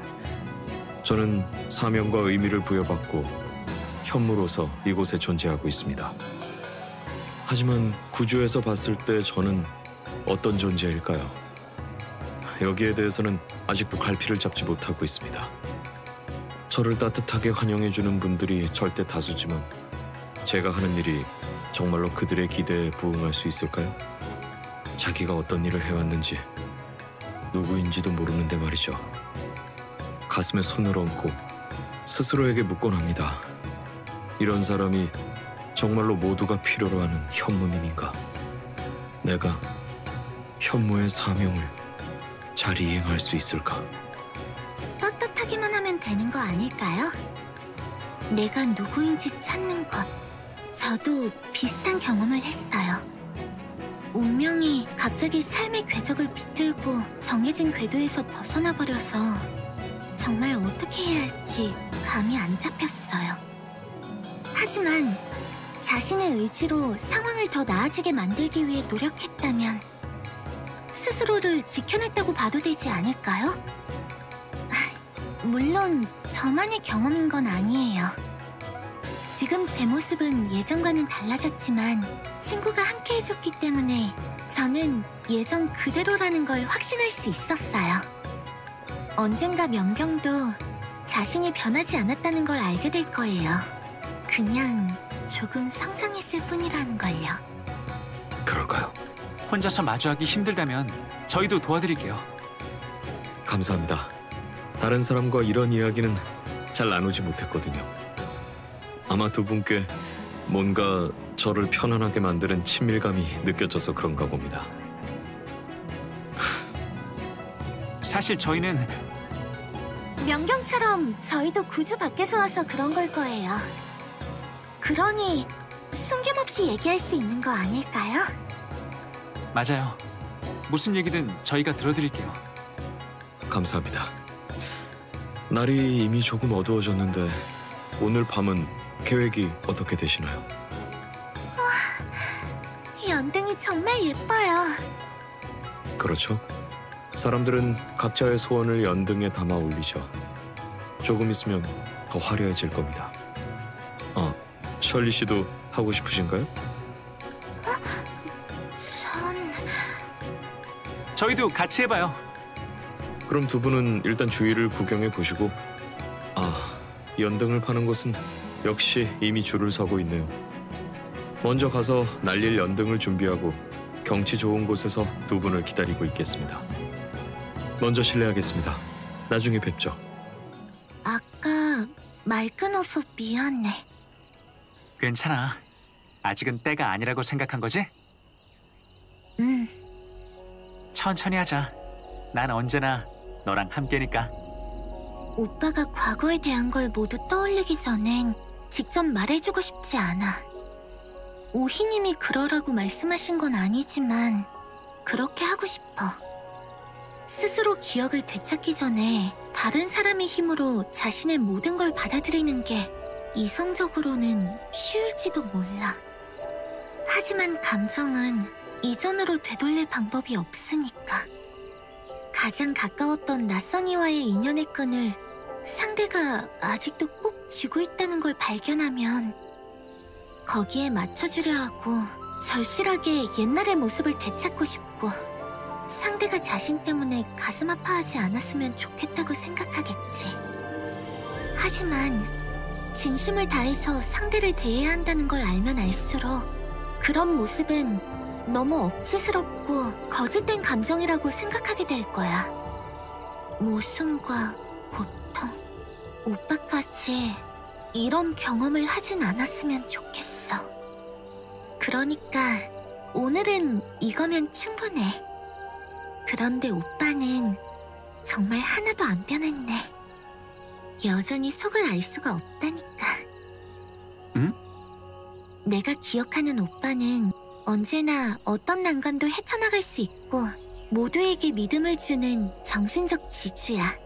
저는 사명과 의미를 부여받고 현무로서 이곳에 존재하고 있습니다. 하지만 구주에서 봤을 때 저는 어떤 존재일까요? 여기에 대해서는 아직도 갈피를 잡지 못하고 있습니다. 저를 따뜻하게 환영해주는 분들이 절대 다수지만 제가 하는 일이 정말로 그들의 기대에 부응할 수 있을까요? 자기가 어떤 일을 해왔는지 누구인지도 모르는데 말이죠. 가슴에 손을 얹고 스스로에게 묻곤 합니다. 이런 사람이 정말로 모두가 필요로 하는 현무님인가? 내가 현무의 사명을 잘 이행할 수 있을까? 떳떳하기만 하면 되는 거 아닐까요? 내가 누구인지 찾는 것. 저도 비슷한 경험을 했어요. 운명이 갑자기 삶의 궤적을 비틀고 정해진 궤도에서 벗어나 버려서 정말 어떻게 해야 할지 감이 안 잡혔어요. 하지만 자신의 의지로 상황을 더 나아지게 만들기 위해 노력했다면 스스로를 지켜냈다고 봐도 되지 않을까요? 물론 저만의 경험인 건 아니에요. 지금 제 모습은 예전과는 달라졌지만 친구가 함께 해줬기 때문에 저는 예전 그대로라는 걸 확신할 수 있었어요. 언젠가 명경도 자신이 변하지 않았다는 걸 알게 될 거예요. 그냥 조금 성장했을 뿐이라는 걸요. 그럴까요? 혼자서 마주하기 힘들다면 저희도 도와드릴게요. 감사합니다. 다른 사람과 이런 이야기는 잘 나누지 못했거든요. 아마 두 분께 뭔가 저를 편안하게 만드는 친밀감이 느껴져서 그런가 봅니다. 사실 저희는 명경처럼 저희도 구주 밖에서 와서 그런 걸 거예요. 그러니 숨김없이 얘기할 수 있는 거 아닐까요? 맞아요. 무슨 얘기든 저희가 들어드릴게요. 감사합니다. 날이 이미 조금 어두워졌는데 오늘 밤은 계획이 어떻게 되시나요? 연등이 정말 예뻐요. 그렇죠. 사람들은 각자의 소원을 연등에 담아 올리죠. 조금 있으면 더 화려해질 겁니다. 셜리 씨도 하고 싶으신가요? 저희도 같이 해봐요. 그럼 두 분은 일단 주위를 구경해 보시고 연등을 파는 곳은 역시 이미 줄을 서고 있네요. 먼저 가서 날릴 연등을 준비하고 경치 좋은 곳에서 두 분을 기다리고 있겠습니다. 먼저 실례하겠습니다. 나중에 뵙죠. 아까 말 끊어서 미안해. 괜찮아. 아직은 때가 아니라고 생각한 거지? 천천히 하자. 난 언제나 너랑 함께니까. 오빠가 과거에 대한 걸 모두 떠올리기 전엔 직접 말해주고 싶지 않아. 오희님이 그러라고 말씀하신 건 아니지만 그렇게 하고 싶어. 스스로 기억을 되찾기 전에 다른 사람의 힘으로 자신의 모든 걸 받아들이는 게 이성적으로는 쉬울지도 몰라. 하지만 감정은 이전으로 되돌릴 방법이 없으니까. 가장 가까웠던 낯선 이와의 인연의 끈을 상대가 아직도 꼭 쥐고 있다는 걸 발견하면 거기에 맞춰주려 하고 절실하게 옛날의 모습을 되찾고 싶고 상대가 자신 때문에 가슴 아파하지 않았으면 좋겠다고 생각하겠지. 하지만 진심을 다해서 상대를 대해야 한다는 걸 알면 알수록 그런 모습은 너무 억지스럽고 거짓된 감정이라고 생각하게 될 거야. 모순과 고통, 오빠까지 이런 경험을 하진 않았으면 좋겠어. 그러니까 오늘은 이거면 충분해. 그런데 오빠는 정말 하나도 안 변했네. 여전히 속을 알 수가 없다니까. 응? 내가 기억하는 오빠는 언제나 어떤 난관도 헤쳐나갈 수 있고 모두에게 믿음을 주는 정신적 지주야.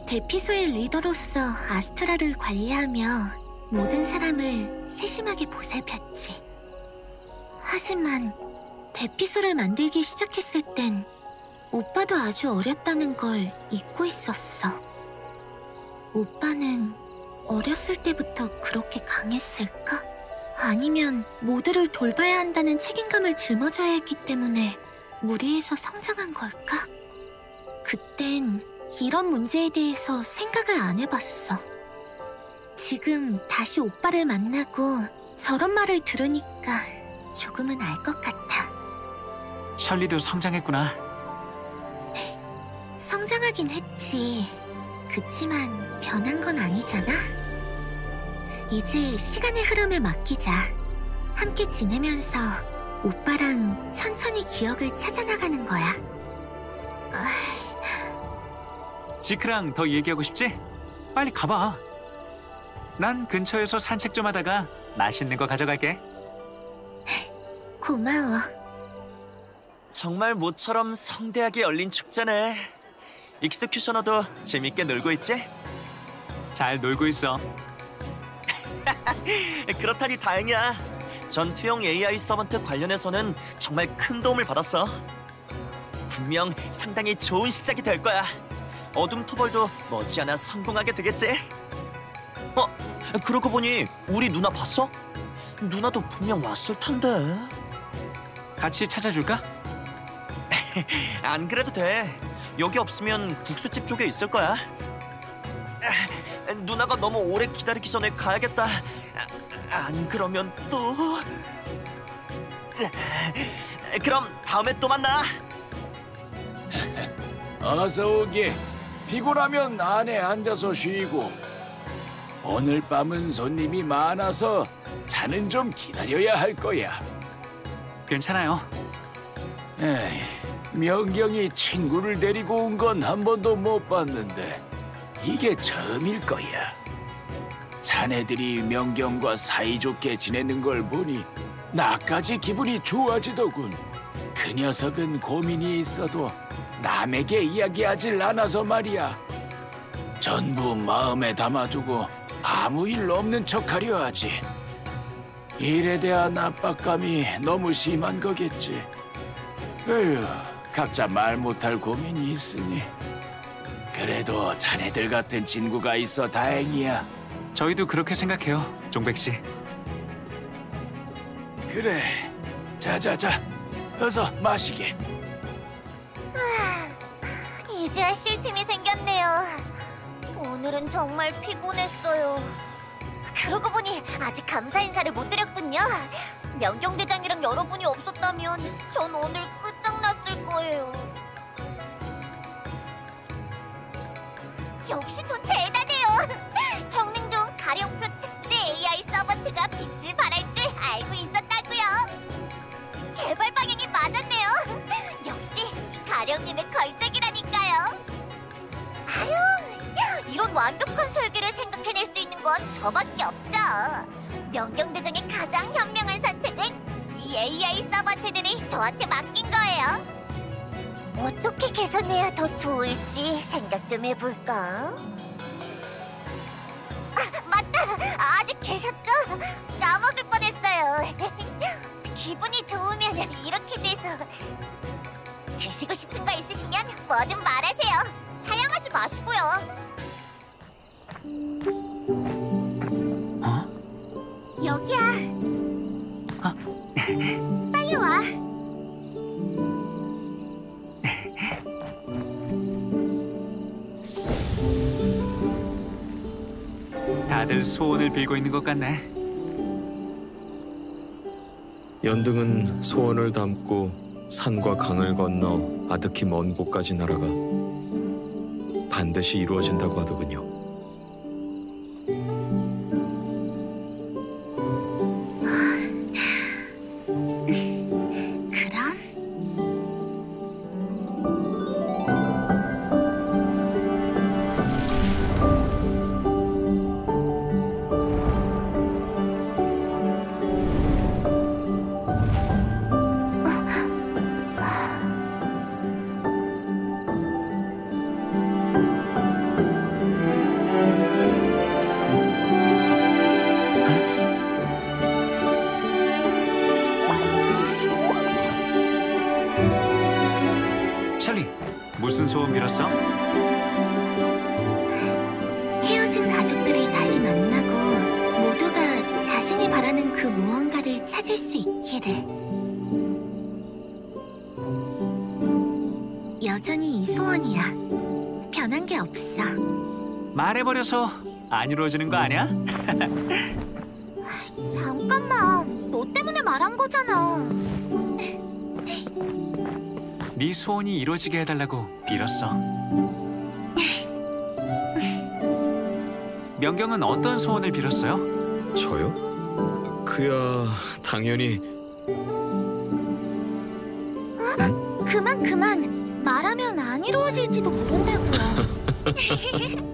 대피소의 리더로서 아스트라를 관리하며 모든 사람을 세심하게 보살폈지. 하지만 대피소를 만들기 시작했을 땐 오빠도 아주 어렸다는 걸 잊고 있었어. 오빠는 어렸을 때부터 그렇게 강했을까? 아니면 모두를 돌봐야 한다는 책임감을 짊어져야 했기 때문에 무리해서 성장한 걸까? 그땐 이런 문제에 대해서 생각을 안 해봤어. 지금 다시 오빠를 만나고 저런 말을 들으니까 조금은 알 것 같아. 셜리도 성장했구나. 성장하긴 했지. 그치만 변한 건 아니잖아. 이제 시간의 흐름을 맡기자. 함께 지내면서 오빠랑 천천히 기억을 찾아나가는 거야. 지크랑 더 얘기하고 싶지? 빨리 가봐. 난 근처에서 산책 좀 하다가 맛있는 거 가져갈게. 고마워. 정말 모처럼 성대하게 열린 축제네. 익스큐셔너도 재밌게 놀고 있지? 잘 놀고 있어. 그렇다니 다행이야. 전투용 AI 서번트 관련해서는 정말 큰 도움을 받았어. 분명 상당히 좋은 시작이 될 거야. 어둠 토벌도 머지않아 성공하게 되겠지? 그러고 보니 우리 누나 봤어? 누나도 분명 왔을 텐데. 같이 찾아줄까? 안 그래도 돼. 여기 없으면 국수집 쪽에 있을 거야. 누나가 너무 오래 기다리기 전에 가야겠다. 안 그러면 또... 그럼 다음에 또 만나. 어서 오게. 피곤하면 안에 앉아서 쉬고. 오늘 밤은 손님이 많아서 자는 좀 기다려야 할 거야. 괜찮아요. 에이, 명경이 친구를 데리고 온 건 한 번도 못 봤는데 이게 처음일 거야. 자네들이 명경과 사이좋게 지내는 걸 보니 나까지 기분이 좋아지더군. 그 녀석은 고민이 있어도 남에게 이야기하질 않아서 말이야. 전부 마음에 담아두고 아무 일 없는 척하려 하지. 일에 대한 압박감이 너무 심한 거겠지. 에휴, 각자 말 못할 고민이 있으니. 그래도 자네들 같은 친구가 있어 다행이야. 저희도 그렇게 생각해요, 종백 씨. 그래, 자자자, 어서 마시게. 이제야 쉴 틈이 생겼네요. 오늘은 정말 피곤했어요. 그러고 보니 아직 감사 인사를 못 드렸군요. 명경대장이랑 여러분이 없었다면 전 오늘 끝장났을 거예요. 역시 전 대단해요. 성능 가령님의 걸작이라니까요. 아유, 이런 완벽한 설계를 생각해낼 수 있는 건 저밖에 없죠. 명경대장의 가장 현명한 선택은 이 AI 서번트들을 저한테 맡긴 거예요. 어떻게 개선해야 더 좋을지 생각 좀 해볼까? 맞다! 아직 계셨죠? 까먹을 뻔했어요. 기분이 좋으면 이렇게 돼서. 드시고 싶은 거 있으시면 뭐든 말하세요. 사양하지 마시고요. 여기야. 빨리 와. 다들 소원을 빌고 있는 것 같네. 연등은 소원을 담고 산과 강을 건너 아득히 먼 곳까지 날아가 반드시 이루어진다고 하더군요. 그럼? 셜리, 무슨 소원 빌었어? 헤어진 가족들이 다시 만나고 모두가 자신이 바라는 그 무언가를 찾을 수 있기를. 여전히 이 소원이야. 변한 게 없어. 말해버려서 안 이루어지는 거 아니야? 잠깐만, 너 때문에 말한 거잖아. 네 소원이 이루어지게 해달라고 빌었어. 명경은 어떤 소원을 빌었어요? 저요? 그야 당연히 그만. 말하면 안 이루어질지도 모른다고요.